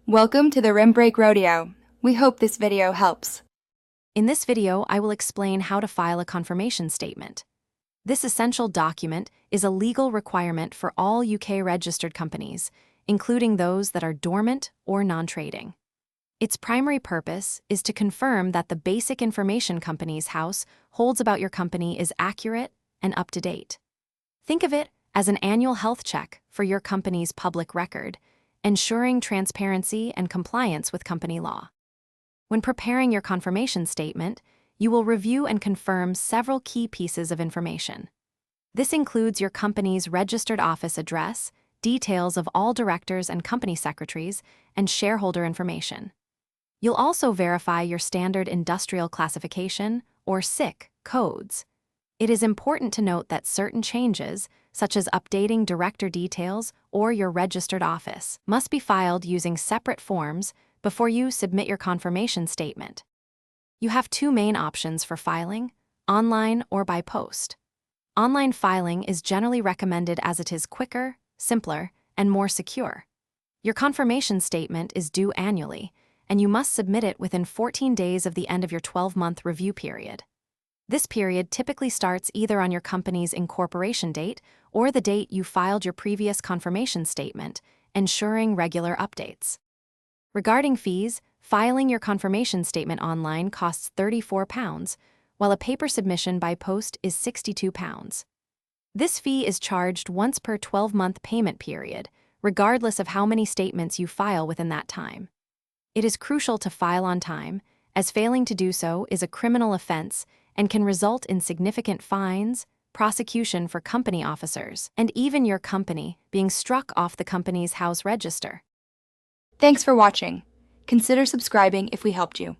Welcome to the Rim Break Rodeo. We hope this video helps. In this video, I will explain how to file a confirmation statement. This essential document is a legal requirement for all UK-registered companies, including those that are dormant or non-trading. Its primary purpose is to confirm that the basic information Companies House holds about your company is accurate and up-to-date. Think of it as an annual health check for your company's public record, ensuring transparency and compliance with company law. When preparing your confirmation statement, you will review and confirm several key pieces of information. This includes your company's registered office address, details of all directors and company secretaries, and shareholder information. You'll also verify your standard industrial classification, or SIC, codes. It is important to note that certain changes, such as updating director details or your registered office, must be filed using separate forms before you submit your confirmation statement. You have two main options for filing: online or by post. Online filing is generally recommended as it is quicker, simpler, and more secure. Your confirmation statement is due annually, and you must submit it within 14 days of the end of your 12-month review period. This period typically starts either on your company's incorporation date or the date you filed your previous confirmation statement, ensuring regular updates. Regarding fees, filing your confirmation statement online costs £34, while a paper submission by post is £62. This fee is charged once per 12-month payment period, regardless of how many statements you file within that time. It is crucial to file on time, as failing to do so is a criminal offense and can result in significant fines, prosecution for company officers, and even your company being struck off the Companies House register. Thanks for watching. Consider subscribing if we helped you.